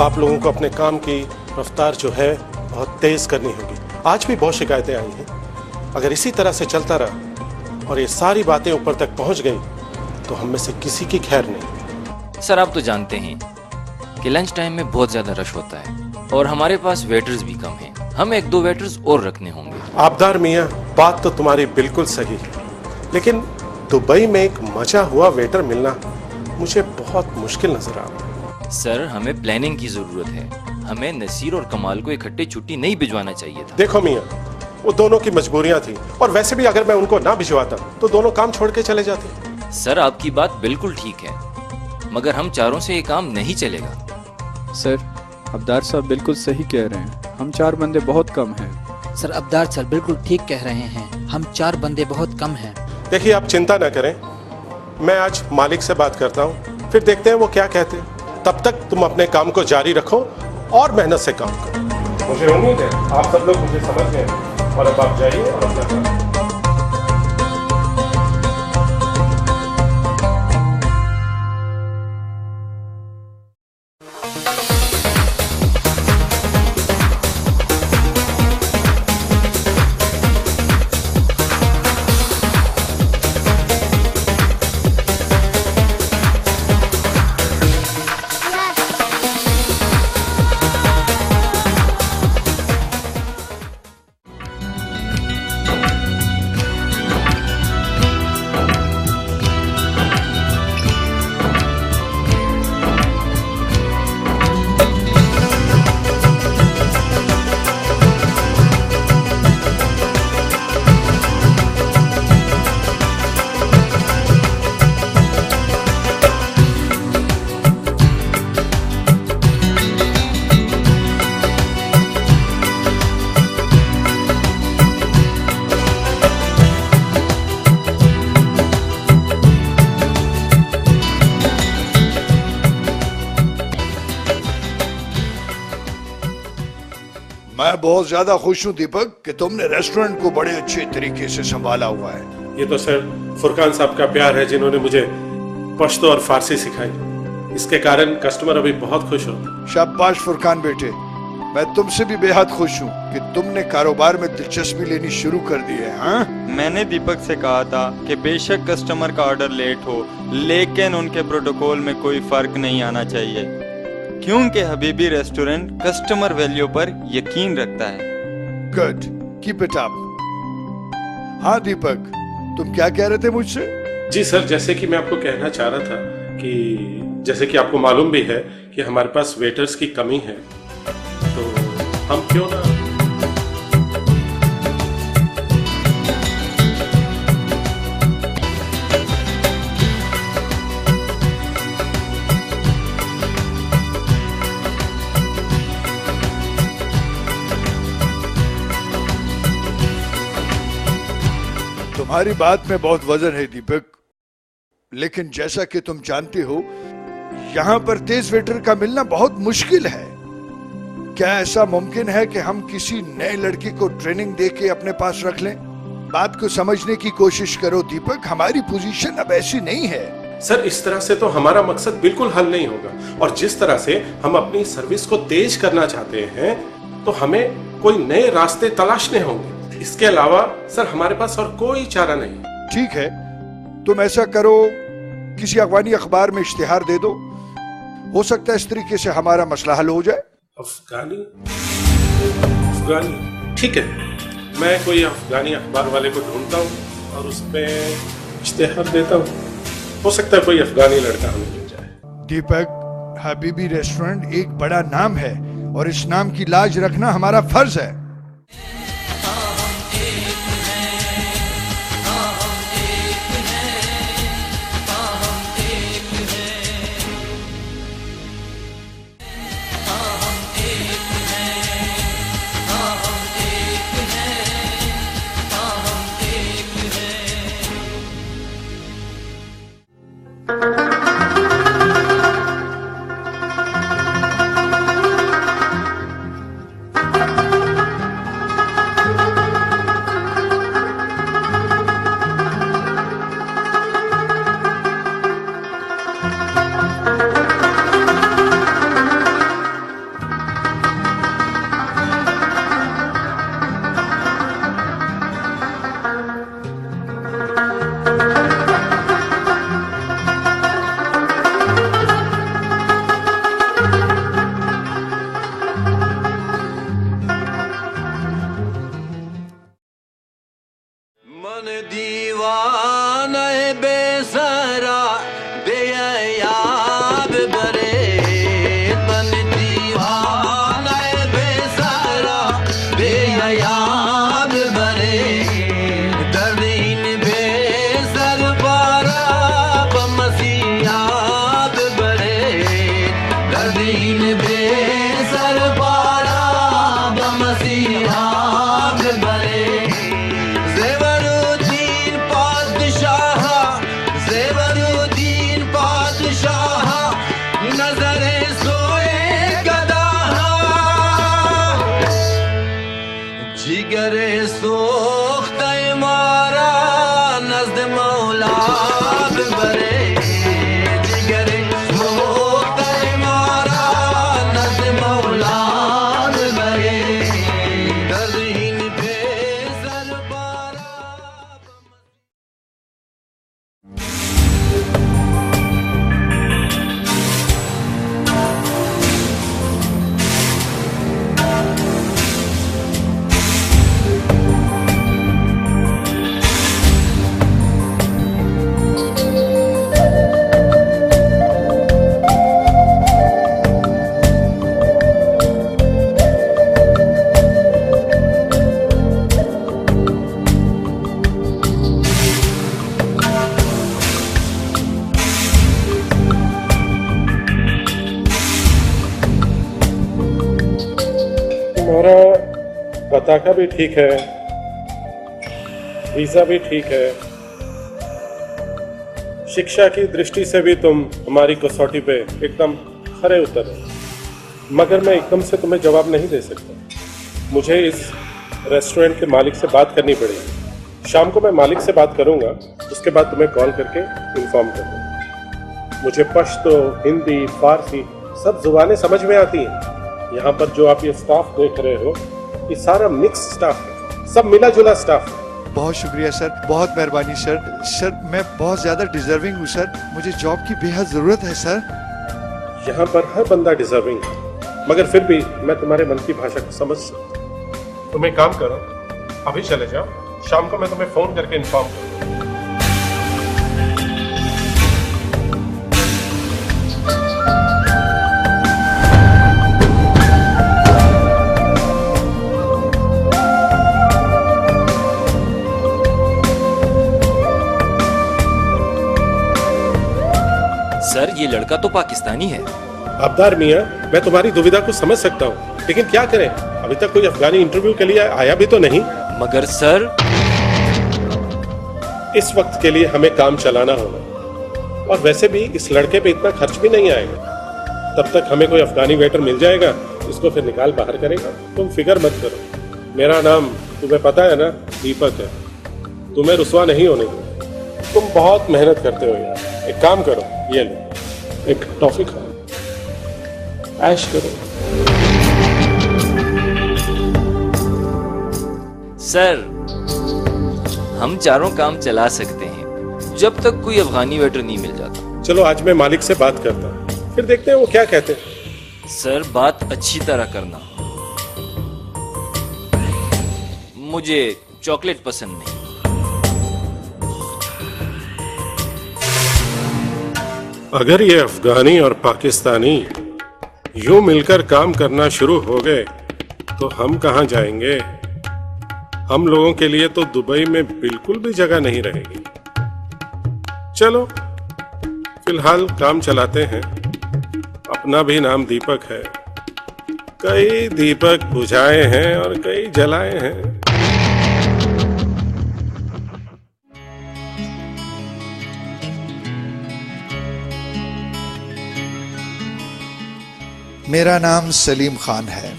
आप लोगों को अपने काम की रफ्तार जो है बहुत तेज करनी होगी। आज भी बहुत शिकायतें आई हैं। अगर इसी तरह से चलता रहा और ये सारी बातें ऊपर तक पहुंच गई तो हम में से किसी की खैर नहीं। सर आप तो जानते हैं कि लंच टाइम में बहुत ज्यादा रश होता है और हमारे पास वेटर्स भी कम हैं। हम 1-2 वेटर्स और रखने होंगे। आबदार मियाँ, बात तो तुम्हारी बिल्कुल सही है, लेकिन दुबई में एक मचा हुआ वेटर मिलना मुझे बहुत मुश्किल नजर आ रहा है। सर हमें प्लानिंग की जरूरत है। हमें नसीर और कमाल को इकट्ठे छुट्टी नहीं भिजवाना चाहिए था। देखो मियाँ, वो दोनों की मजबूरियां थी और वैसे भी अगर मैं उनको ना भिजवाता तो दोनों काम छोड़ के चले जाते। सर आपकी बात बिल्कुल ठीक है, मगर हम चारों से ये काम नहीं चलेगा। सर अब्दार साहब बिल्कुल सही कह रहे हैं, हम 4 बंदे बहुत कम हैं। सर अब्दार सर बिल्कुल ठीक कह रहे हैं, हम 4 बंदे बहुत कम हैं। देखिए आप चिंता ना करें, मैं आज मालिक से बात करता हूँ, फिर देखते हैं वो क्या कहते हैं। तब तक तुम अपने काम को जारी रखो और मेहनत से काम करो। मुझे उम्मीद है आप सब लोग मुझे समझ गए और अब आप जाइए और अपना काम। मैं बहुत ज्यादा खुश हूँ दीपक कि तुमने रेस्टोरेंट को बड़े अच्छे तरीके से संभाला हुआ है। ये तो सर फुरकान साहब का प्यार है, जिन्होंने मुझे पश्तो और फारसी सिखाई। इसके कारण कस्टमर अभी बहुत खुश होते। शाबाश फुरकान बेटे, मैं तुमसे भी बेहद खुश हूँ कि तुमने कारोबार में दिलचस्पी लेनी शुरू कर दी है। हाँ, मैंने दीपक से कहा था कि बेशक कस्टमर का ऑर्डर लेट हो, लेकिन उनके प्रोटोकॉल में कोई फर्क नहीं आना चाहिए, क्योंकि हबीबी रेस्टोरेंट कस्टमर वैल्यू पर यकीन रखता है। Good, keep it up. हाँ दीपक, तुम क्या कह रहे थे मुझसे? जी सर, जैसे कि मैं आपको कहना चाह रहा था कि जैसे कि आपको मालूम भी है कि हमारे पास वेटर्स की कमी है, तो हम क्यों ना तुम्हारी बात में बहुत वजन है दीपक, लेकिन जैसा कि तुम जानते हो यहाँ पर तेज वेटर का मिलना बहुत मुश्किल है। क्या ऐसा मुमकिन है कि हम किसी नए लड़के को ट्रेनिंग देके अपने पास रख लें? बात को समझने की कोशिश करो दीपक, हमारी पोजीशन अब ऐसी नहीं है। सर, इस तरह से तो हमारा मकसद बिल्कुल हल नहीं होगा, और जिस तरह से हम अपनी सर्विस को तेज करना चाहते हैं तो हमें कोई नए रास्ते तलाशने होंगे। इसके अलावा सर हमारे पास और कोई चारा नहीं। ठीक है, तुम ऐसा करो, किसी अफगानी अखबार में इश्तिहार दे दो, हो सकता है इस तरीके से हमारा मसला हल हो जाए। अफगानी? ठीक है, मैं कोई अफगानी अखबार वाले को ढूंढता हूँ और उस पे इश्तिहार देता हूँ, हो सकता है कोई अफगानी लड़का हमें मिल जाए। दीपक, हबीबी रेस्टोरेंट एक बड़ा नाम है और इस नाम की लाज रखना हमारा फर्ज है। तुम्हारा पताका भी ठीक है, वीजा भी ठीक है, शिक्षा की दृष्टि से भी तुम हमारी कसौटी पे एकदम खरे उतरे, मगर मैं एकदम से तुम्हें जवाब नहीं दे सकता। मुझे इस रेस्टोरेंट के मालिक से बात करनी पड़ेगी। शाम को मैं मालिक से बात करूंगा, उसके बाद तुम्हें कॉल करके इन्फॉर्म कर दूंगा। मुझे पश्तो, हिंदी, फारसी सब जुबानें समझ में आती हैं। यहाँ पर जो आप ये स्टाफ देख रहे हो, ये सारा मिक्स स्टाफ है, सब मिला जुला स्टाफ है। बहुत शुक्रिया सर, बहुत मेहरबानी सर। सर मैं बहुत ज्यादा डिजर्विंग हूँ सर, मुझे जॉब की बेहद जरूरत है सर। यहाँ पर हर बंदा डिजर्विंग है, मगर फिर भी मैं तुम्हारे मन की भाषा को समझ सकता हूँ। तुम एक काम करो, अभी चले जाओ, शाम को मैं तुम्हें फोन करके इन्फॉर्म करूँगा। सर ये लड़का तो पाकिस्तानी है। अब्दार मियाँ, मैं तुम्हारी दुविधा को समझ सकता हूँ, लेकिन क्या करें, अभी तक कोई अफगानी इंटरव्यू के लिए आया भी तो नहीं। मगर सर इस वक्त के लिए हमें काम चलाना होगा, और वैसे भी इस लड़के पे इतना खर्च भी नहीं आएगा। तब तक हमें कोई अफगानी वेटर मिल जाएगा, इसको फिर निकाल बाहर करेगा। तुम फिक्र मत करो, मेरा नाम तुम्हें पता है ना, दीपक है। तुम्हें रुसवा नहीं होने दूंगा। तुम बहुत मेहनत करते हो यार। एक काम करो, ये लो, एक टॉफी खाओ, ऐश करो। सर हम चारों काम चला सकते हैं जब तक कोई अफगानी वेटर नहीं मिल जाता। चलो आज मैं मालिक से बात करता हूँ, फिर देखते हैं वो क्या कहते हैं। सर बात अच्छी तरह करना, मुझे चॉकलेट पसंद नहीं। अगर ये अफगानी और पाकिस्तानी यूं मिलकर काम करना शुरू हो गए तो हम कहां जाएंगे। हम लोगों के लिए तो दुबई में बिल्कुल भी जगह नहीं रहेगी। चलो फिलहाल काम चलाते हैं। अपना भी नाम दीपक है, कई दीपक बुझाए हैं और कई जलाए हैं। मेरा नाम सलीम खान है।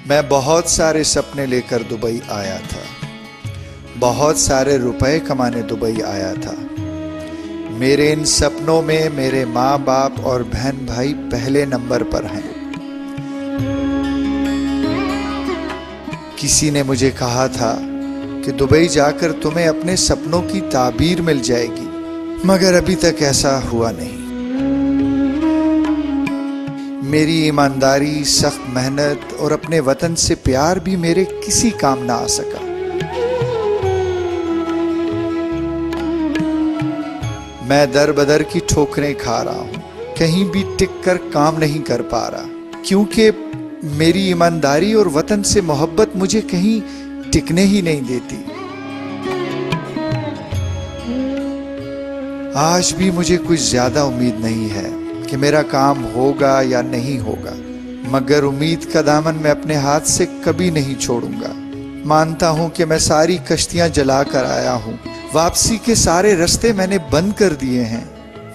मैं बहुत सारे सपने लेकर दुबई आया था, बहुत सारे रुपए कमाने दुबई आया था। मेरे इन सपनों में मेरे माँ बाप और बहन भाई पहले नंबर पर हैं। किसी ने मुझे कहा था कि दुबई जाकर तुम्हें अपने सपनों की ताबीर मिल जाएगी, मगर अभी तक ऐसा हुआ नहीं। मेरी ईमानदारी, सख्त मेहनत और अपने वतन से प्यार भी मेरे किसी काम ना आ सका। मैं दर बदर की ठोकरें खा रहा हूं, कहीं भी टिक कर काम नहीं कर पा रहा, क्योंकि मेरी ईमानदारी और वतन से मोहब्बत मुझे कहीं टिकने ही नहीं देती। आज भी मुझे कुछ ज्यादा उम्मीद नहीं है कि मेरा काम होगा या नहीं होगा, मगर उम्मीद का दामन मैं अपने हाथ से कभी नहीं छोड़ूंगा। मानता हूं कि मैं सारी कश्तियां जला कर आया हूं, वापसी के सारे रास्ते मैंने बंद कर दिए हैं।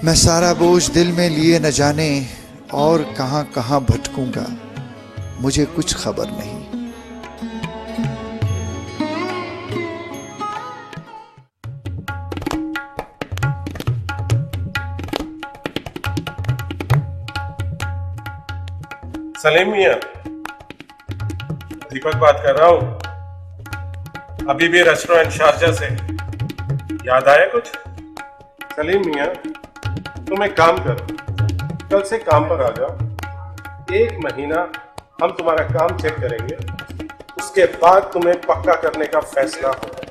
मैं सारा बोझ दिल में लिए न जाने और कहां कहां भटकूंगा, मुझे कुछ खबर नहीं। सलीम मियां, दीपक बात कर रहा हूं, अभी भी रेस्टोरेंट शारजा से। याद आया कुछ? सलीम मियां, तुम एक काम करो, कल से काम पर आ जाओ। 1 महीना हम तुम्हारा काम चेक करेंगे, उसके बाद तुम्हें पक्का करने का फैसला होगा।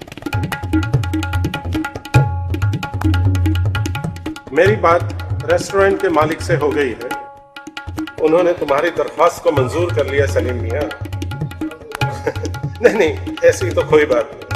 मेरी बात रेस्टोरेंट के मालिक से हो गई है, उन्होंने तुम्हारी दरख्वास्त को मंजूर कर लिया सलीम मियां। नहीं, ऐसी तो कोई बात नहीं।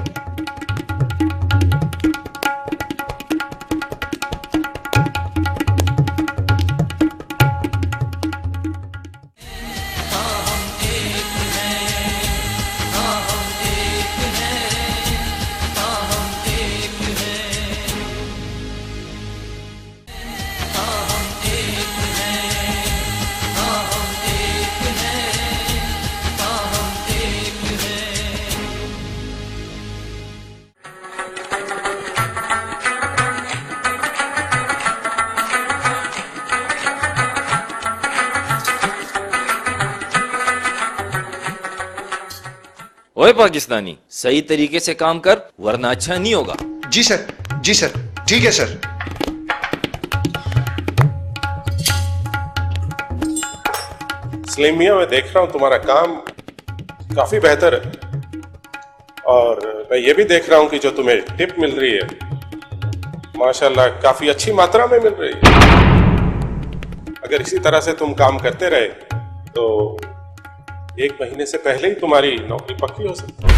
ओए पाकिस्तानी, सही तरीके से काम कर वरना अच्छा नहीं होगा। जी सर, जी सर, ठीक है सर। सलीम मियां, मैं देख रहा हूं तुम्हारा काम काफी बेहतर है, और मैं ये भी देख रहा हूं कि जो तुम्हें टिप मिल रही है माशाल्लाह काफी अच्छी मात्रा में मिल रही है। अगर इसी तरह से तुम काम करते रहे तो 1 महीने से पहले ही तुम्हारी नौकरी पक्की हो सकती है।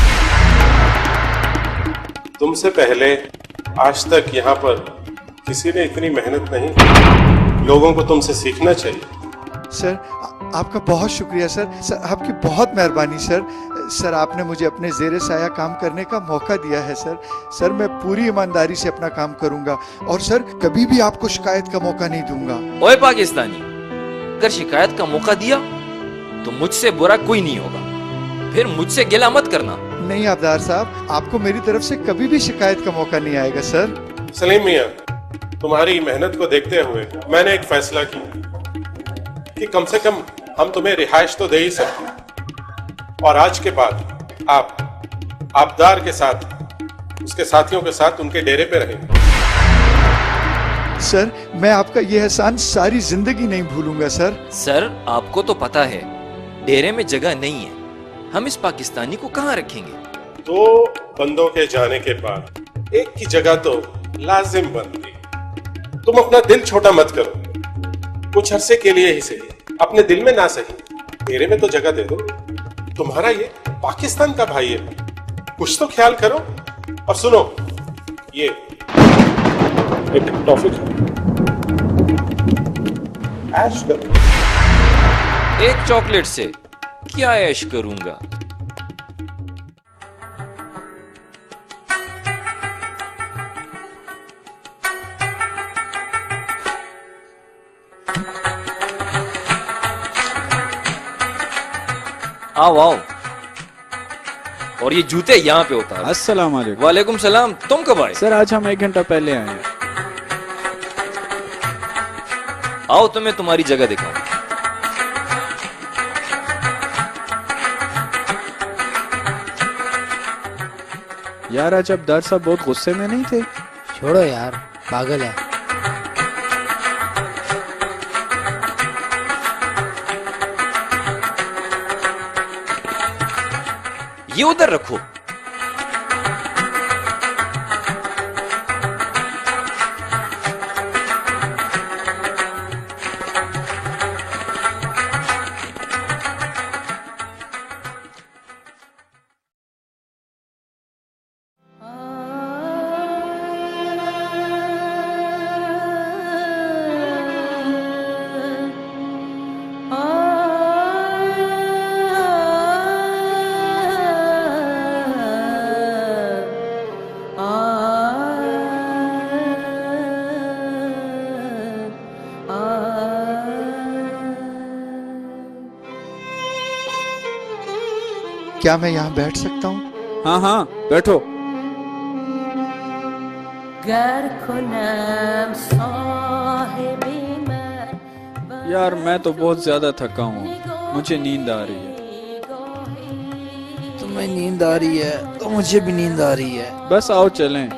तुमसे पहले आज तक यहाँ पर किसी ने इतनी मेहनत नहीं की। लोगों को तुमसे सीखना चाहिए। सर आपका बहुत शुक्रिया सर। सर आपकी बहुत मेहरबानी सर। सर आपने मुझे अपने जेरे साया काम करने का मौका दिया है सर। सर मैं पूरी ईमानदारी से अपना काम करूंगा और सर कभी भी आपको शिकायत का मौका नहीं दूंगा। ओए पाकिस्तानी, अगर शिकायत का मौका दिया तो मुझसे बुरा कोई नहीं होगा, फिर मुझसे गिला मत करना। नहीं आबदार साहब, आपको मेरी तरफ से कभी भी शिकायत का मौका नहीं आएगा सर। सलीम मियां, तुम्हारी मेहनत को देखते हुए मैंने एक फैसला किया कि कम से कम हम तुम्हें रिहाइश तो दे ही सकते, और आज के बाद आप आबदार के साथ, उसके साथियों के साथ उनके डेरे पे रहेंगे। सर मैं आपका यह एहसान सारी जिंदगी नहीं भूलूंगा सर। सर आपको तो पता है डेरे में जगह नहीं है, हम इस पाकिस्तानी को कहाँ रखेंगे? 2 बंदों के जाने के बाद एक की जगह तो लाजिम बनती। तुम अपना दिल छोटा मत करो, कुछ अरसे के लिए ही सही, अपने दिल में ना सही, डेरे में तो जगह दे दो। तुम्हारा ये पाकिस्तान का भाई है, कुछ तो ख्याल करो। और सुनो, ये एक टॉफी खाओ, ऐश करो। एक चॉकलेट से क्या ऐश करूंगा? आओ आओ, और ये जूते यहाँ पे उतारो। अस्सलाम वालेकुम। वालेकुम सलाम, तुम कब आए? सर आज हम 1 घंटा पहले आए हैं। आओ तुम्हें तुम्हारी जगह दिखाऊं। यार आज अब्दार साहब बहुत गुस्से में नहीं थे? छोड़ो यार, पागल है। ये उधर रखो। क्या मैं यहाँ बैठ सकता हूँ? हाँ हाँ बैठो। यार मैं तो बहुत ज्यादा थका हूँ, मुझे नींद आ रही है। तुम्हें नींद आ रही है तो मुझे भी नींद आ रही है। बस आओ चलें।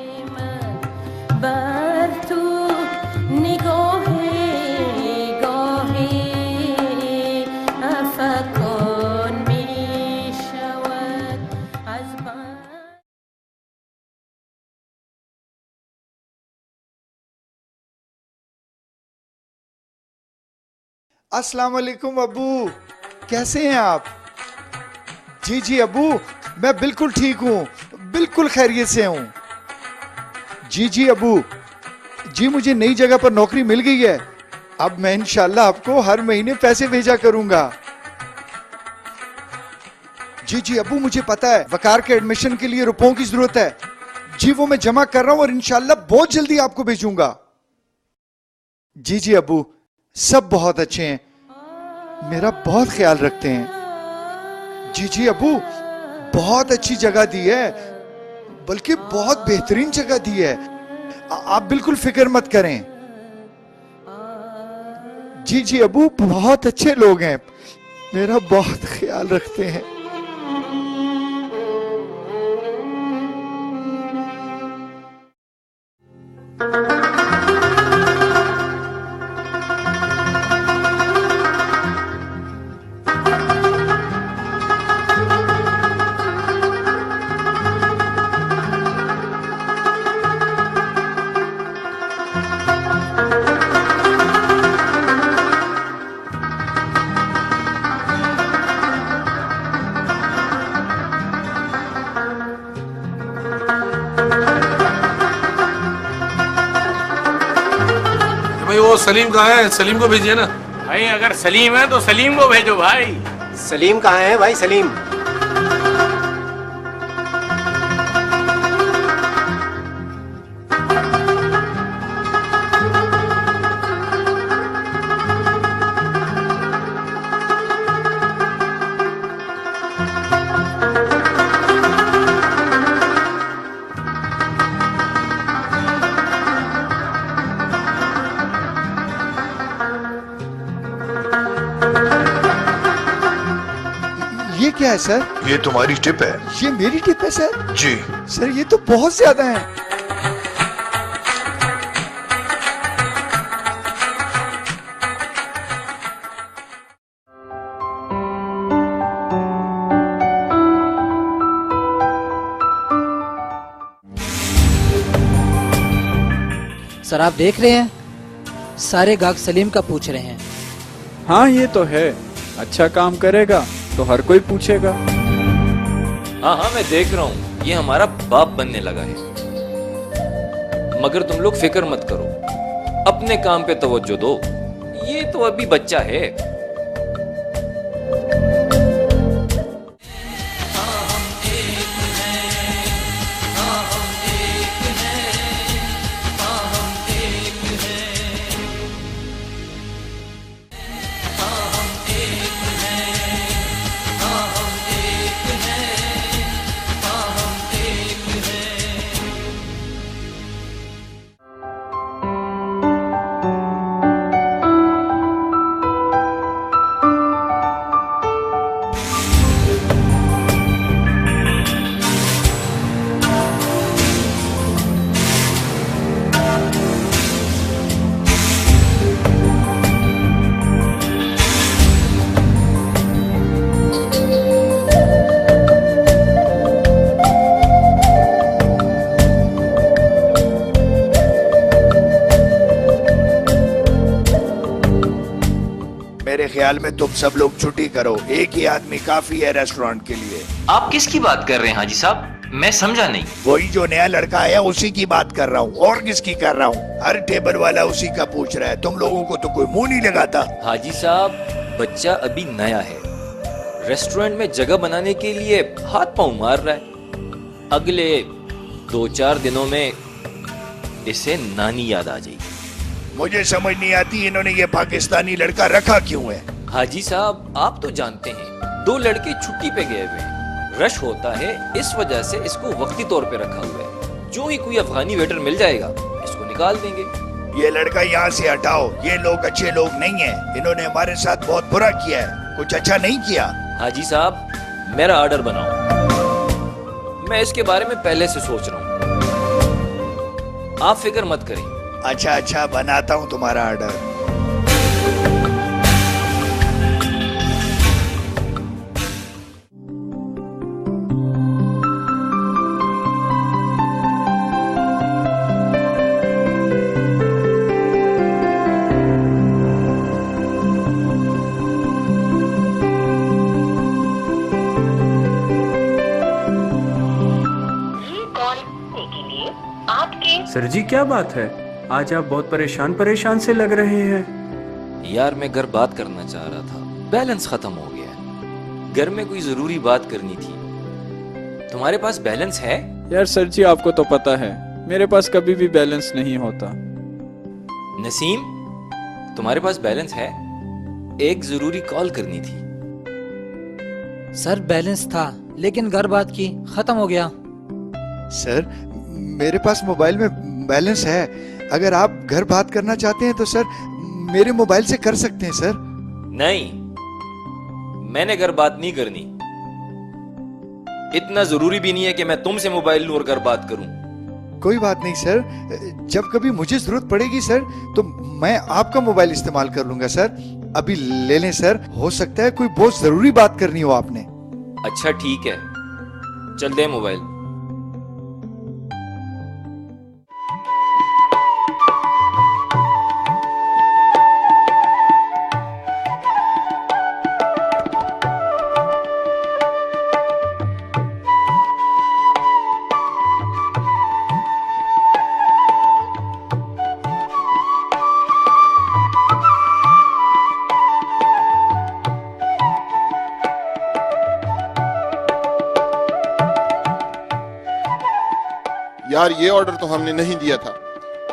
अस्सलाम वालेकुम अबू, कैसे हैं आप? जी जी अबू, मैं बिल्कुल ठीक हूँ, बिल्कुल खैरियत से हूँ। जी जी अबू, जी मुझे नई जगह पर नौकरी मिल गई है। अब मैं इंशाल्लाह आपको हर महीने पैसे भेजा करूंगा। जी जी अबू, मुझे पता है वकार के एडमिशन के लिए रुपयों की जरूरत है। जी वो मैं जमा कर रहा हूं और इंशाल्लाह बहुत जल्दी आपको भेजूंगा। जी जी अबू, सब बहुत अच्छे हैं, मेरा बहुत ख्याल रखते हैं। जी जी अबू, बहुत अच्छी जगह दी है, बल्कि बहुत बेहतरीन जगह दी है। आप बिल्कुल फिक्र मत करें। जी जी अबू, बहुत अच्छे लोग हैं, मेरा बहुत ख्याल रखते हैं। भाई वो सलीम कहाँ है? सलीम को भेजिए ना। भाई अगर सलीम है तो सलीम को भेजो भाई। सलीम कहाँ है भाई? सलीम ये क्या है सर? ये तुम्हारी टिप है। ये मेरी टिप है सर? जी सर ये तो बहुत ज्यादा है। सर आप देख रहे हैं, सारे गाहक सलीम का पूछ रहे हैं। हाँ ये तो है, अच्छा काम करेगा तो हर कोई पूछेगा। हाँ हाँ मैं देख रहा हूँ, ये हमारा बाप बनने लगा है। मगर तुम लोग फिक्र मत करो, अपने काम पे तवज्जो दो, ये तो अभी बच्चा है। मेरे ख्याल में तुम सब लोग छुट्टी करो, एक ही आदमी काफी है रेस्टोरेंट के लिए। आप किसकी बात कर रहे हैं हाजी साहब? मैं समझा नहीं। वही जो नया लड़का आया उसी की बात कर रहा हूँ, और किसकी कर रहा हूँ? हर टेबल वाला उसी का पूछ रहा है, तुम लोगों को तो कोई मुंह नहीं लगाता। हाजी साहब, बच्चा अभी नया है, रेस्टोरेंट में जगह बनाने के लिए हाथ पांव मार रहा है। अगले 2-4 दिनों में इसे नानी याद आ जाएगी। मुझे समझ नहीं आती इन्होंने ये पाकिस्तानी लड़का रखा क्यों है। हाजी साहब आप तो जानते हैं, 2 लड़के छुट्टी पे गए हुए हैं, रश होता है, इस वजह से इसको वक्ती तौर पे रखा हुआ है। जो ही कोई अफगानी वेटर मिल जाएगा इसको निकाल देंगे। ये लड़का यहाँ से हटाओ, ये लोग अच्छे लोग नहीं हैं, इन्होंने हमारे साथ बहुत बुरा किया है। कुछ अच्छा नहीं किया? हाजी साहब, मेरा ऑर्डर बनाओ। मैं इसके बारे में पहले से सोच रहा हूँ, आप फिक्र मत करें। अच्छा अच्छा, बनाता हूँ तुम्हारा ऑर्डर। सर जी, क्या बात है? आज आप बहुत परेशान से लग रहे हैं। यार, मैं घर बात करना चाह रहा था, बैलेंस खत्म हो गया है। घर में कोई जरूरी बात करनी थी। तुम्हारे पास बैलेंस है? यार सर जी, आपको तो पता है मेरे पास कभी भी बैलेंस नहीं होता। नसीम, तुम्हारे पास बैलेंस है? एक जरूरी कॉल करनी थी। सर बैलेंस था, लेकिन घर बात की खत्म हो गया। सर, मेरे पास मोबाइल में बैलेंस है। अगर आप घर बात करना चाहते हैं तो सर मेरे मोबाइल से कर सकते हैं सर। नहीं, मैंने घर बात नहीं करनी। इतना जरूरी भी नहीं है कि मैं तुमसे मोबाइल लूं और घर बात करूं। कोई बात नहीं सर, जब कभी मुझे जरूरत पड़ेगी सर तो मैं आपका मोबाइल इस्तेमाल कर लूंगा सर। अभी ले लें सर, हो सकता है कोई बहुत जरूरी बात करनी हो आपने। अच्छा ठीक है, चल दे मोबाइल। यार, ये ऑर्डर तो हमने नहीं दिया था।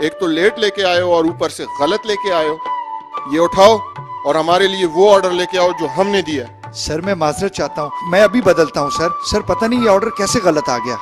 एक तो लेट लेके आए हो और ऊपर से गलत लेके आए हो। ये उठाओ और हमारे लिए वो ऑर्डर लेके आओ जो हमने दिया। सर मैं माजरत चाहता हूँ, मैं अभी बदलता हूँ सर। सर पता नहीं ये ऑर्डर कैसे गलत आ गया।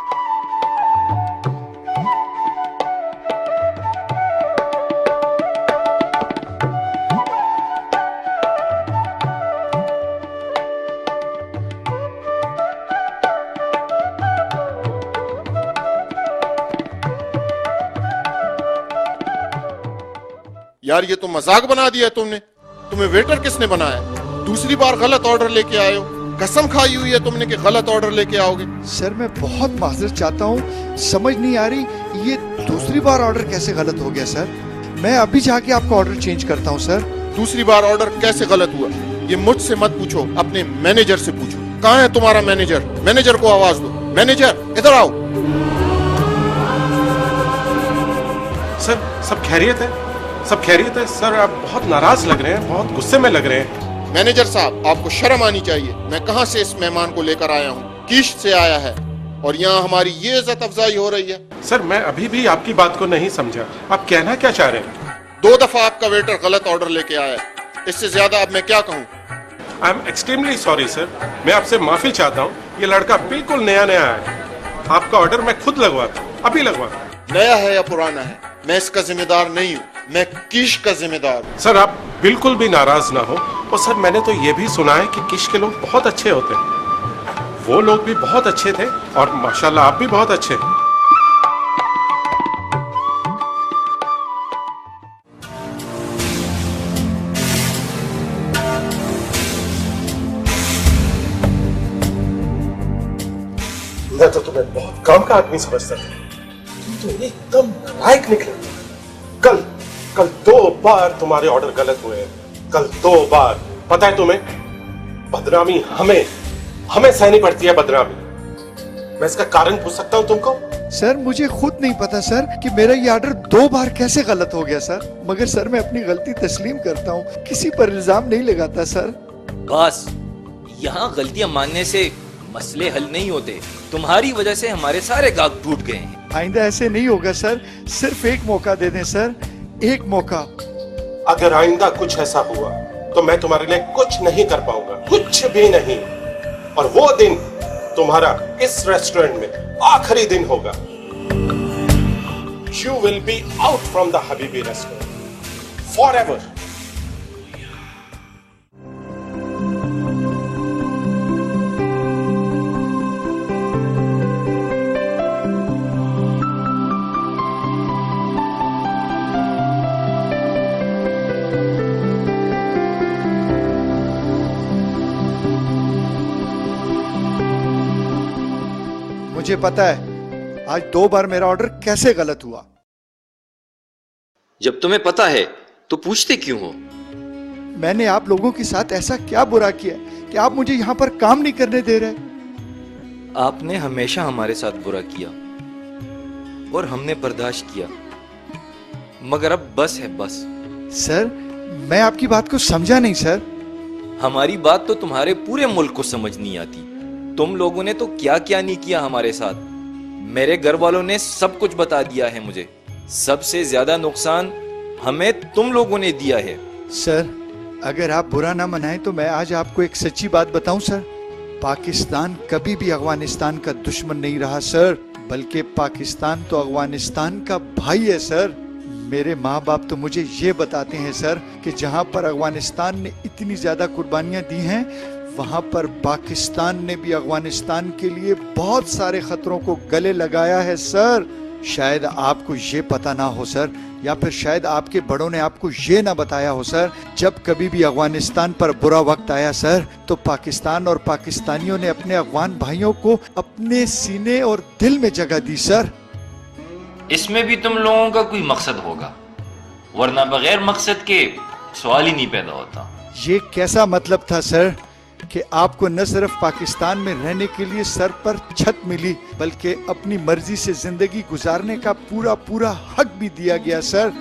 यार, ये तो मजाक बना दिया तुमने। तुम्हें वेटर किसने बनाया? दूसरी बार गलत ऑर्डर लेके आए हो। कसम खाई हुई है तुमने कि गलत ऑर्डर लेके आओगे। सर मैं बहुत माजरत चाहता हूँ, समझ नहीं आ रही ये दूसरी बार ऑर्डर कैसे गलत हो गया सर। मैं अभी जाके आपका ऑर्डर चेंज करता हूँ सर। दूसरी बार ऑर्डर कैसे गलत हुआ ये मुझसे मत पूछो, अपने मैनेजर से पूछो। कहाँ है तुम्हारा मैनेजर? मैनेजर को आवाज दो। मैनेजर, इधर आओ। सर, सब खैरियत है? सब खैरियत है? सर आप बहुत नाराज लग रहे हैं, बहुत गुस्से में लग रहे हैं। मैनेजर साहब, आपको शर्म आनी चाहिए। मैं कहाँ से इस मेहमान को लेकर आया हूँ? कीश से आया है और यहाँ हमारी ये इज्जत अफजाई हो रही है। सर मैं अभी भी आपकी बात को नहीं समझा, आप कहना क्या चाह रहे हैं? 2 दफा आपका वेटर गलत ऑर्डर लेके आया, इससे ज्यादा अब मैं क्या कहूँ? I am extremely sorry sir, मैं आपसे माफी चाहता हूँ। ये लड़का बिल्कुल नया नया है। आपका ऑर्डर मैं खुद लगवाता हूँ, अभी लगवाता हूँ। नया है या पुराना है, मैं इसका जिम्मेदार नहीं हूँ, मैं किश का जिम्मेदार हूँ। सर आप बिल्कुल भी नाराज ना हो। और सर मैंने तो ये भी सुना है कि किश के लोग बहुत अच्छे होते हैं। वो लोग भी बहुत अच्छे थे और माशाल्लाह आप भी बहुत अच्छे हैं। मैं तो तुम्हें बहुत काम का आदमी समझता था, तुम तो एकदम नालायक निकले। कल 2 बार तुम्हारे ऑर्डर गलत हुए हैं। कल 2 बार। पता है तुम्हें, बदनामी हमें सहनी पड़ती है बदनामी। मैं इसका कारण पूछ सकता हूँ तुमको? सर मुझे खुद नहीं पता सर कि मेरा ये ऑर्डर 2 बार कैसे गलत हो गया सर। मगर सर मैं अपनी गलती तस्लीम करता हूँ, किसी पर इल्जाम नहीं लगाता सर। बस, यहाँ गलतियां मानने से मसले हल नहीं होते। तुम्हारी वजह से हमारे सारे गाहक टूट गए हैं। आइंदा ऐसे नहीं होगा सर, सिर्फ एक मौका दे दें सर, एक मौका। अगर आइंदा कुछ ऐसा हुआ तो मैं तुम्हारे लिए कुछ नहीं कर पाऊंगा, कुछ भी नहीं। और वो दिन तुम्हारा इस रेस्टोरेंट में आखिरी दिन होगा। You will be out from the Habibi restaurant forever. मुझे पता है आज 2 बार मेरा ऑर्डर कैसे गलत हुआ। जब तुम्हें पता है तो पूछते क्यों हो? मैंने आप लोगों के साथ ऐसा क्या बुरा किया कि आप मुझे यहाँ पर काम नहीं करने दे रहे? आपने हमेशा हमारे साथ बुरा किया और हमने बर्दाश्त किया, मगर अब बस है बस। सर, मैं आपकी बात को समझा नहीं सर। हमारी बात तो तुम्हारे पूरे मुल्क को समझ नहीं आती। तुम लोगों ने तो क्या क्या नहीं किया हमारे साथ। मेरे घर वालों ने सब कुछ बता दिया है मुझे। सबसे ज्यादा नुकसान हमें तुम लोगों ने दिया है। सर, अगर आप बुरा ना मनाएं तो मैं आज आपको एक सच्ची बात बताऊं सर। पाकिस्तान कभी भी अफगानिस्तान का दुश्मन नहीं रहा सर, बल्कि पाकिस्तान तो अफगानिस्तान का भाई है सर। मेरे माँ बाप तो मुझे ये बताते हैं सर कि जहाँ पर अफगानिस्तान ने इतनी ज्यादा कुर्बानियां दी हैं, वहाँ पर पाकिस्तान ने भी अफगानिस्तान के लिए बहुत सारे खतरों को गले लगाया है सर। शायद आपको ये पता ना हो सर, या फिर शायद आपके बड़ों ने आपको ये ना बताया हो सर, जब कभी भी अफगानिस्तान पर बुरा वक्त आया सर, तो पाकिस्तान और पाकिस्तानियों ने अपने अफगान भाइयों को अपने सीने और दिल में जगह दी सर। इसमें भी तुम लोगों का कोई मकसद होगा, वरना बगैर मकसद के सवाल ही नहीं पैदा होता। ये कैसा मतलब था सर कि आपको न सिर्फ पाकिस्तान में रहने के लिए सर पर छत मिली, बल्कि अपनी मर्जी से जिंदगी गुजारने का पूरा पूरा हक भी दिया गया सर।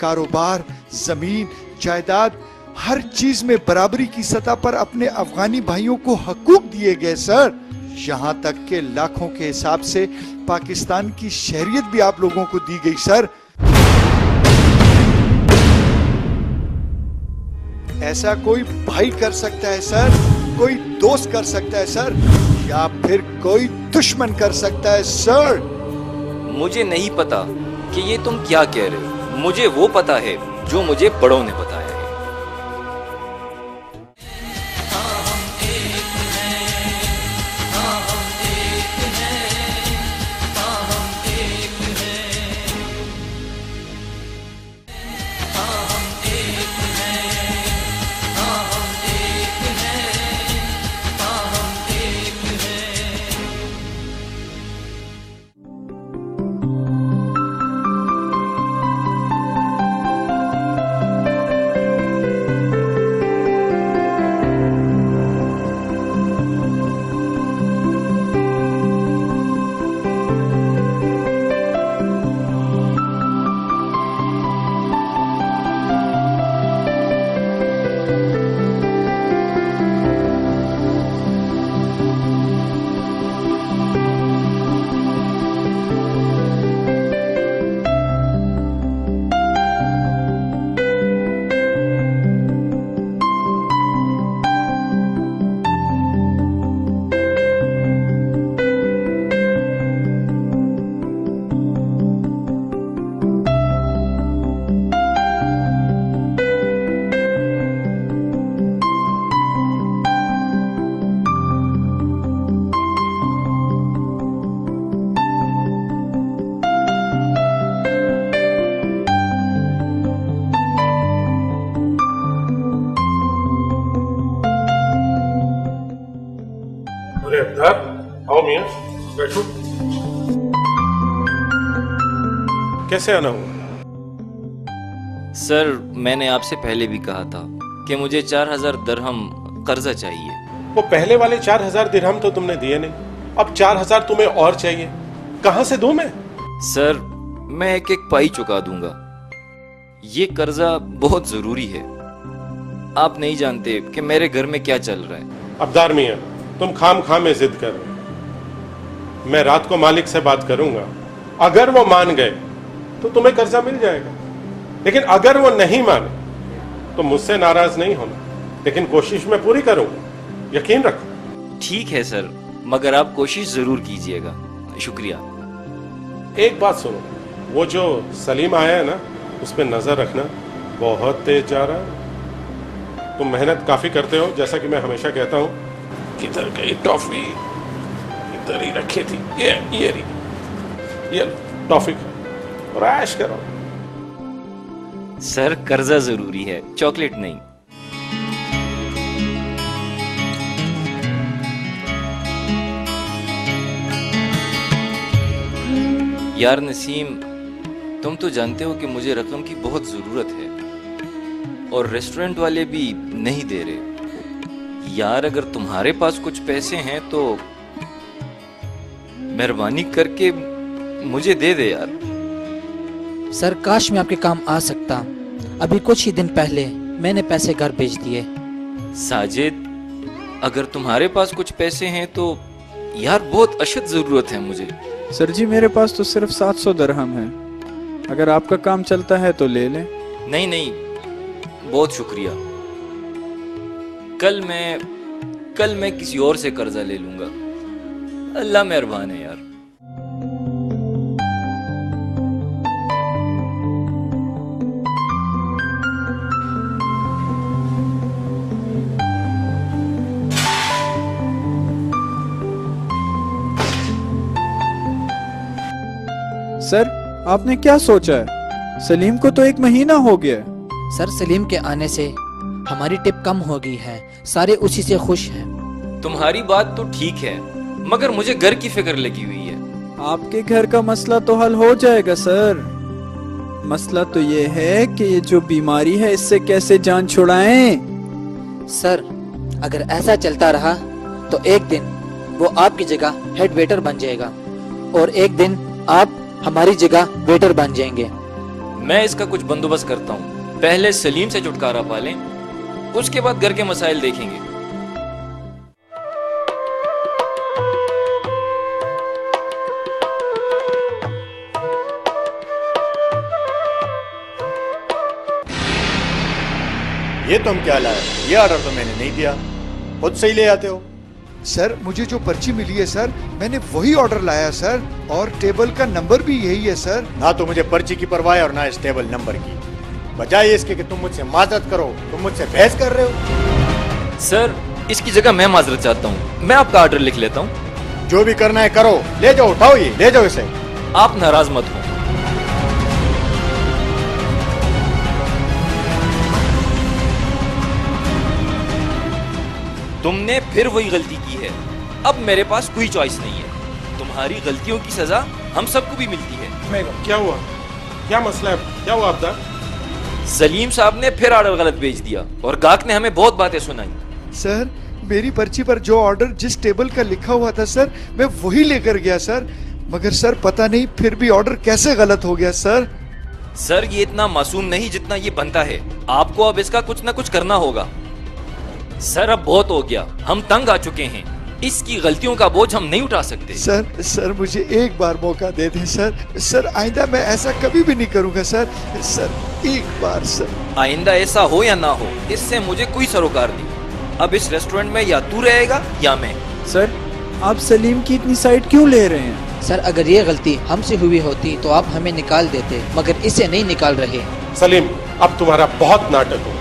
कारोबार, जमीन, जायदाद, हर चीज में बराबरी की सतह पर अपने अफगानी भाइयों को हकूक दिए गए सर। यहाँ तक के लाखों के हिसाब से पाकिस्तान की शहरियत भी आप लोगों को दी गई सर। ऐसा कोई भाई कर सकता है सर, कोई दोस्त कर सकता है सर, या फिर कोई दुश्मन कर सकता है सर। मुझे नहीं पता कि ये तुम क्या कह रहे हो। मुझे वो पता है जो मुझे बड़ों ने बताया है। आओ मियां, बैठो। कैसे आना हुआ? सर, मैंने आपसे पहले भी कहा था कि मुझे 4000 दिरहम कर्जा चाहिए। वो पहले वाले 4000 दिरहम तो तुमने दिए नहीं, अब 4000 तुम्हें और चाहिए। कहां से दूं मैं? सर, मैं एक एक पाई चुका दूंगा। ये कर्जा बहुत जरूरी है। आप नहीं जानते कि मेरे घर में क्या चल रहा है। अब्दार मियां, तुम खाम खाम में जिद कर रहे हो। मैं रात को मालिक से बात करूंगा, अगर वो मान गए तो तुम्हें कर्जा मिल जाएगा, लेकिन अगर वो नहीं माने तो मुझसे नाराज नहीं होना, लेकिन कोशिश मैं पूरी करूंगा, यकीन रखो। ठीक है सर, मगर आप कोशिश जरूर कीजिएगा। शुक्रिया। एक बात सुनो, वो जो सलीम आया है ना, उस पर नजर रखना, बहुत तेज जा रहा है। तुम मेहनत काफी करते हो, जैसा कि मैं हमेशा कहता हूँ। किधर गई टॉफी? इधर ही रखी थी। ये टॉफी और ऐश करो। सर, कर्जा जरूरी है, चॉकलेट नहीं। यार नसीम, तुम तो जानते हो कि मुझे रकम की बहुत ज़रूरत है और रेस्टोरेंट वाले भी नहीं दे रहे। यार अगर तुम्हारे पास कुछ पैसे हैं तो मेहरबानी करके मुझे दे दे यार। सर काश मैं आपके काम आ सकता। अभी कुछ ही दिन पहले मैंने पैसे घर भेज दिए। साजिद, अगर तुम्हारे पास कुछ पैसे हैं तो यार बहुत अशद ज़रूरत है मुझे। सर जी मेरे पास तो सिर्फ 700 दरहम है, अगर आपका काम चलता है तो ले लें। नहीं नहीं, बहुत शुक्रिया। कल मैं किसी और से कर्जा ले लूंगा। अल्लाह मेहरबान है यार। सर आपने क्या सोचा है? सलीम को तो 1 महीना हो गया है। सर सलीम के आने से हमारी टिप कम हो गई है, सारे उसी से खुश हैं। तुम्हारी बात तो ठीक है, मगर मुझे घर की फिक्र लगी हुई है। आपके घर का मसला तो हल हो जाएगा सर। मसला तो ये है कि ये जो बीमारी है इससे कैसे जान छुड़ाएं। सर अगर ऐसा चलता रहा तो एक दिन वो आपकी जगह हेड वेटर बन जाएगा और एक दिन आप हमारी जगह वेटर बन जाएंगे। मैं इसका कुछ बंदोबस्त करता हूँ। पहले सलीम से छुटकारा पा लें, उसके बाद घर के मसाइल देखेंगे। ये तुम क्या लाए? ये ऑर्डर तो मैंने नहीं दिया, खुद से ही ले आते हो। सर मुझे जो पर्ची मिली है सर, मैंने वही ऑर्डर लाया सर, और टेबल का नंबर भी यही है सर। ना तो मुझे पर्ची की परवाह है और ना इस टेबल नंबर की। बजाय इसके कि तुम मुझसे माजरत करो, तुम मुझसे बहस कर रहे हो। सर इसकी जगह मैं माजरत चाहता हूँ, मैं आपका ऑर्डर लिख लेता हूँ। जो भी करना है करो, ले जाओ, उठाओ ये, ले जाओ इसे। आप नाराज मत हो। तुमने फिर वही गलती की है। अब मेरे पास कोई चॉइस नहीं है। तुम्हारी गलतियों की सजा हम सबको भी मिलती है। क्या हुआ? क्या मसला है? क्या हुआ अब्दा? सलीम साहब ने फिर ऑर्डर गलत भेज दिया और गाहक ने हमें बहुत बातें सुनाई। सर मेरी पर्ची पर जो ऑर्डर जिस टेबल का लिखा हुआ था सर, मैं वही लेकर गया सर, मगर सर पता नहीं फिर भी ऑर्डर कैसे गलत हो गया सर। सर ये इतना मासूम नहीं जितना ये बनता है। आपको अब इसका कुछ ना कुछ करना होगा। सर अब बहुत हो गया, हम तंग आ चुके हैं। इसकी गलतियों का बोझ हम नहीं उठा सकते। सर मुझे एक बार मौका दे दें सर आइंदा मैं ऐसा कभी भी नहीं करूंगा सर एक बार सर। आइंदा ऐसा हो या ना हो, इससे मुझे कोई सरोकार नहीं। अब इस रेस्टोरेंट में या तू रहेगा या मैं। सर आप सलीम की इतनी साइड क्यों ले रहे हैं? सर अगर ये गलती हमसे हुई होती तो आप हमें निकाल देते, मगर इसे नहीं निकाल रहे। सलीम अब तुम्हारा बहुत नाटक हो।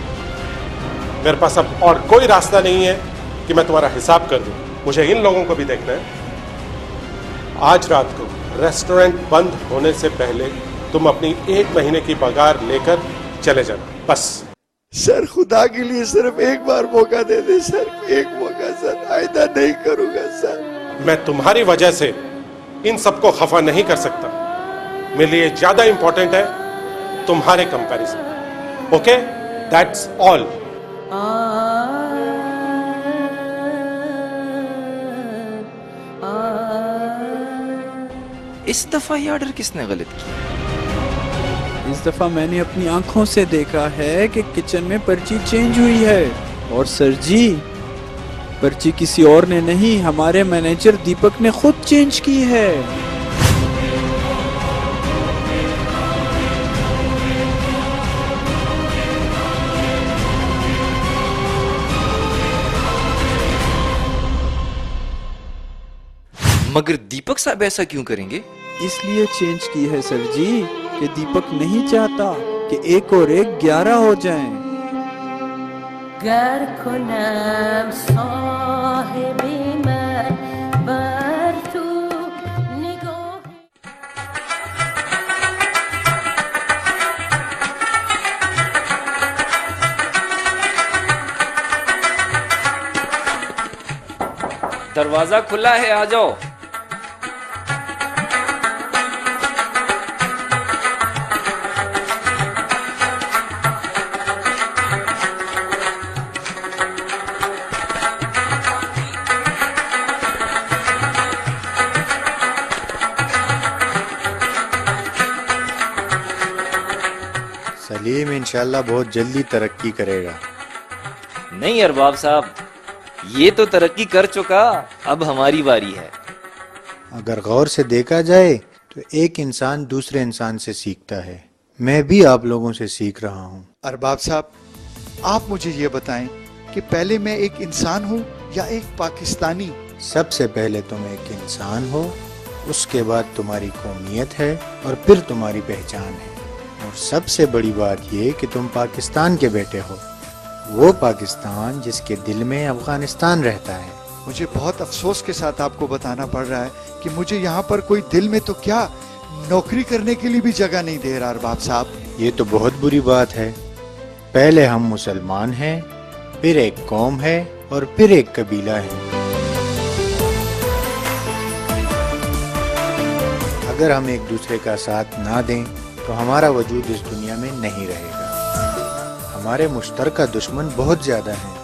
मेरे पास अब और कोई रास्ता नहीं है कि मैं तुम्हारा हिसाब कर दूं। मुझे इन लोगों को भी देखना है। आज रात को रेस्टोरेंट बंद होने से पहले तुम अपनी 1 महीने की पगार लेकर चले जाना, बस। सर खुदा के लिए सिर्फ एक बार मौका दे दे सर, एक मौका सर, आइंदा नहीं करूंगा सर। मैं तुम्हारी वजह से इन सबको खफा नहीं कर सकता। मेरे लिए ज्यादा इंपॉर्टेंट है तुम्हारे कंपैरिजन। Okay, that's all. इस दफा ये ऑर्डर किसने गलत किया? इस दफा मैंने अपनी आंखों से देखा है कि किचन में पर्ची चेंज हुई है। और सर जी पर्ची किसी और ने नहीं, हमारे मैनेजर दीपक ने खुद चेंज की है। मगर दीपक साहब ऐसा क्यों करेंगे? इसलिए चेंज की है सर जी कि दीपक नहीं चाहता कि 1 और 1 11 हो जाएं। गर खुनाम साहिबी मन बरतू निगाह। दरवाजा खुला है, आ जाओ। सलीम इंशाल्लाह बहुत जल्दी तरक्की करेगा। नहीं अरबाब साहब, ये तो तरक्की कर चुका, अब हमारी बारी है। अगर गौर से देखा जाए तो एक इंसान दूसरे इंसान से सीखता है। मैं भी आप लोगों से सीख रहा हूँ। अरबाब साहब, आप मुझे ये बताएं कि पहले मैं एक इंसान हूँ या एक पाकिस्तानी? सबसे पहले तुम एक इंसान हो, उसके बाद तुम्हारी कौमियत है और फिर तुम्हारी पहचान है। और सबसे बड़ी बात ये कि तुम पाकिस्तान के बेटे हो, वो पाकिस्तान जिसके दिल में अफगानिस्तान रहता है। मुझे बहुत अफसोस के साथ आपको बताना पड़ रहा है कि मुझे यहाँ पर कोई दिल में तो क्या, नौकरी करने के लिए भी जगह नहीं दे रहा अरबाब साहब। ये तो बहुत बुरी बात है। पहले हम मुसलमान हैं, फिर एक कौम है और फिर एक कबीला है। अगर हम एक दूसरे का साथ ना दें तो हमारा वजूद इस दुनिया में नहीं रहेगा। हमारे मुश्तरका दुश्मन बहुत ज्यादा हैं।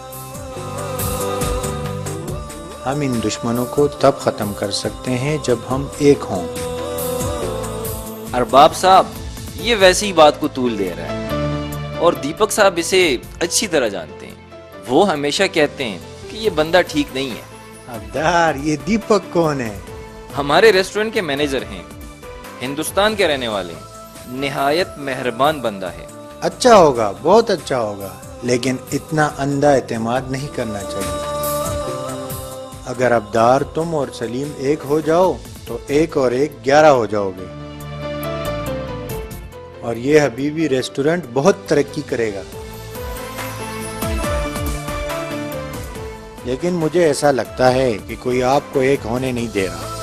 हम इन दुश्मनों को तब खत्म कर सकते हैं जब हम एक हों। अरबाब साहब ये वैसी ही बात को तूल दे रहा है और दीपक साहब इसे अच्छी तरह जानते हैं। वो हमेशा कहते हैं कि ये बंदा ठीक नहीं है। अब्दार, ये दीपक कौन है? हमारे रेस्टोरेंट के मैनेजर हैं, हिंदुस्तान के रहने वाले हैं, निहायत मेहरबान बंदा है। अच्छा होगा, बहुत अच्छा होगा, लेकिन इतना अंधा एतमाद नहीं करना चाहिए। अगर अब्दार, तुम और सलीम एक हो जाओ तो 1 और 1 11 हो जाओगे और ये हबीबी रेस्टोरेंट बहुत तरक्की करेगा। लेकिन मुझे ऐसा लगता है कि कोई आपको एक होने नहीं दे रहा।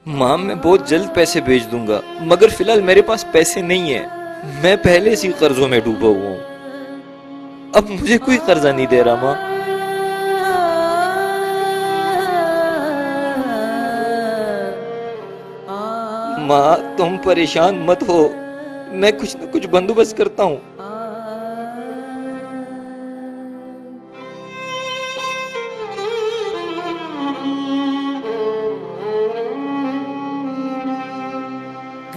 मां, मैं बहुत जल्द पैसे भेज दूंगा, मगर फिलहाल मेरे पास पैसे नहीं है। मैं पहले से कर्जों में डूबा हुआ हूँ, अब मुझे कोई कर्जा नहीं दे रहा। मां, तुम परेशान मत हो, मैं कुछ न कुछ बंदोबस्त करता हूँ।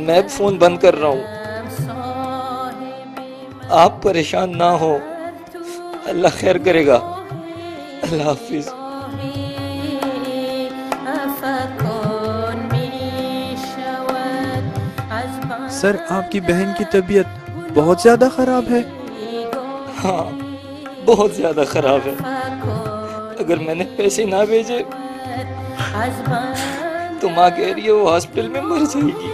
मैं फोन बंद कर रहा हूँ, आप परेशान ना हो, अल्लाह खैर करेगा। अल्लाह हाफिज। सर, आपकी बहन की तबीयत बहुत ज्यादा खराब है। हाँ, बहुत ज्यादा खराब है। अगर मैंने पैसे ना भेजे तो माँ कह रही है वो हॉस्पिटल में मर जाएगी।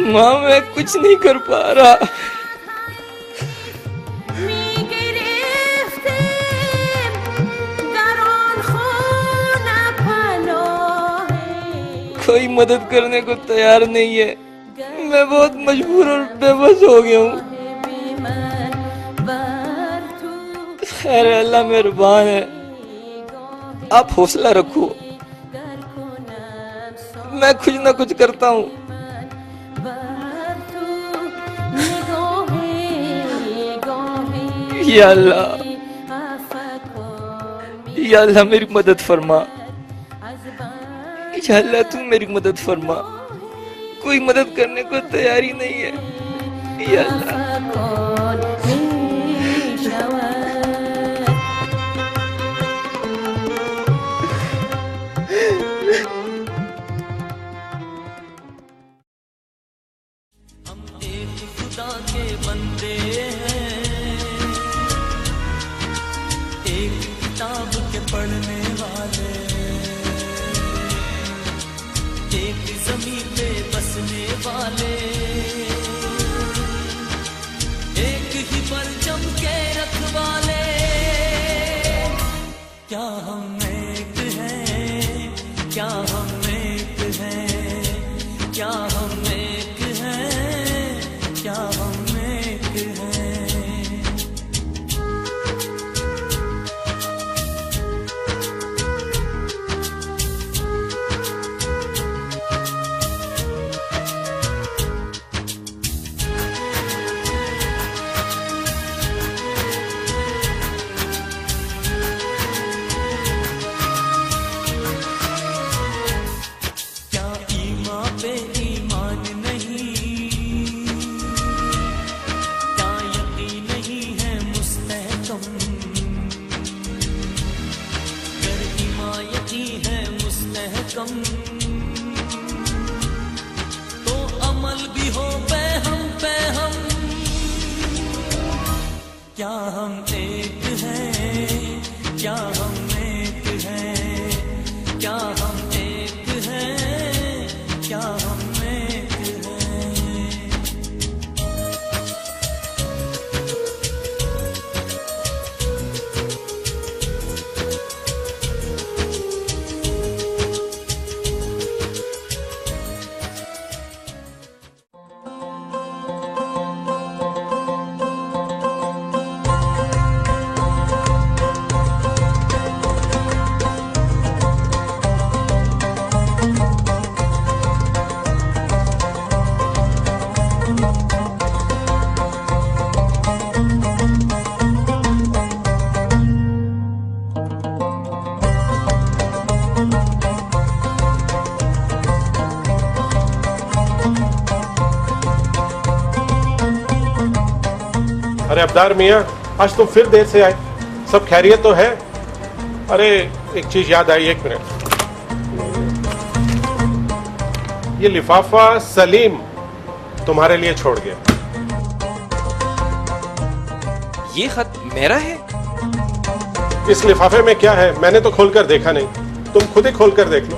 माँ, मैं कुछ नहीं कर पा रहा। कोई मदद करने को तैयार नहीं है। मैं बहुत मजबूर और बेबस हो गया हूँ। खैर अल्लाह मेहरबान है, आप हौसला रखो, मैं कुछ ना कुछ करता हूँ। या अल्लाह मेरी मदद फरमा, या अल्लाह तू मेरी मदद फरमा। कोई मदद करने को तैयार ही नहीं है। या हम एक खुदा के बंदे हैं, एक किताब के पढ़ने वाले, एक जमीन पे बसने वाले, एक ही परचम के रखवाले। क्या हम एक हैं, क्या हम एक हैं, क्या हम एक हैं, क्या हम एक हैं। तो अमल भी हो पे हम, क्या हम एक हैं, क्या हम एक हैं, क्या हम एक हैं, क्या हम एक हैं। अरे अब्दार मियाँ, आज तुम फिर देर से आए, सब खैरियत तो है? अरे एक चीज याद आई, एक मिनट। ये लिफाफा सलीम तुम्हारे लिए छोड़ गया। ये खत मेरा है? इस लिफाफे में क्या है मैंने तो खोलकर देखा नहीं, तुम खुद ही खोलकर देख लो।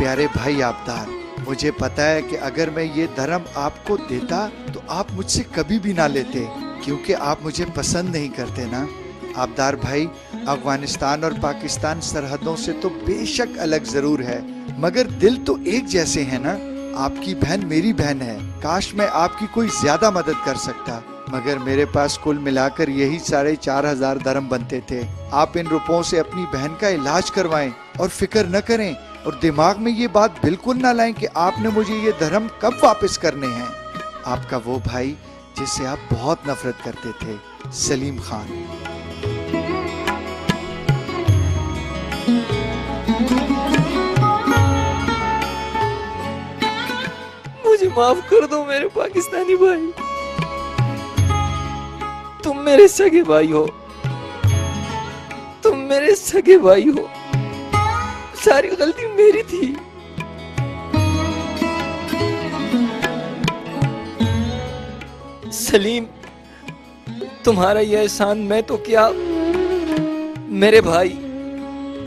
प्यारे भाई आबदार, मुझे पता है कि अगर मैं ये धर्म आपको देता तो आप मुझसे कभी भी ना लेते, क्योंकि आप मुझे पसंद नहीं करते ना। आबदार भाई, अफगानिस्तान और पाकिस्तान सरहदों से तो बेशक अलग जरूर है, मगर दिल तो एक जैसे हैं ना। आपकी बहन मेरी बहन है। काश मैं आपकी कोई ज्यादा मदद कर सकता, मगर मेरे पास कुल मिलाकर यही 4,500 दरम बनते थे। आप इन रुपयों से अपनी बहन का इलाज करवाएं और फिक्र न करें, और दिमाग में ये बात बिल्कुल ना लाएं कि आपने मुझे ये धर्म कब वापस करने हैं। आपका वो भाई जिससे आप बहुत नफरत करते थे, सलीम खान। मुझे माफ कर दो मेरे पाकिस्तानी भाई, तुम मेरे सगे भाई हो, तुम मेरे सगे भाई हो। सारी गलती मेरी थी। सलीम, तुम्हारा यह एहसान मैं तो क्या, मेरे भाई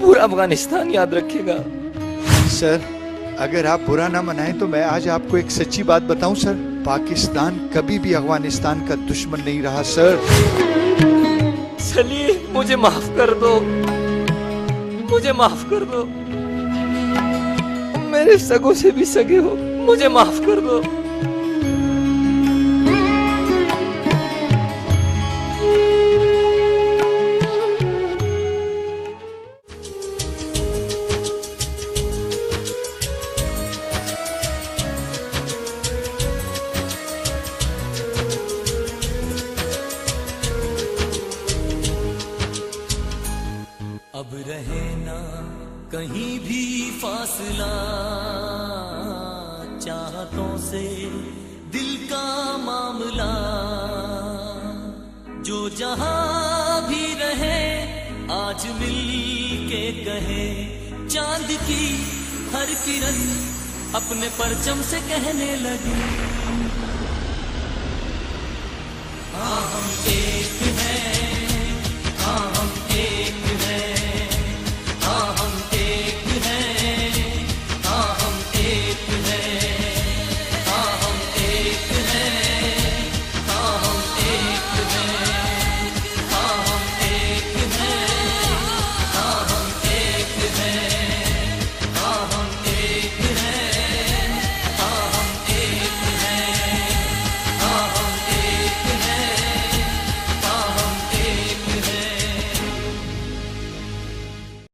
पूरा अफगानिस्तान याद रखेगा। सर, अगर आप बुरा ना मनाएं तो मैं आज आपको एक सच्ची बात बताऊं सर, पाकिस्तान कभी भी अफगानिस्तान का दुश्मन नहीं रहा सर। सलीम, मुझे माफ कर दो, मुझे माफ कर दो, मेरे सगों से भी सगे हो, मुझे माफ कर दो। अब रहे ना कहीं भी फासला, चाहतों से दिल का मामला, जो जहां भी रहे आज मिल के कहे, चांद की हर किरण अपने परचम से कहने लगी।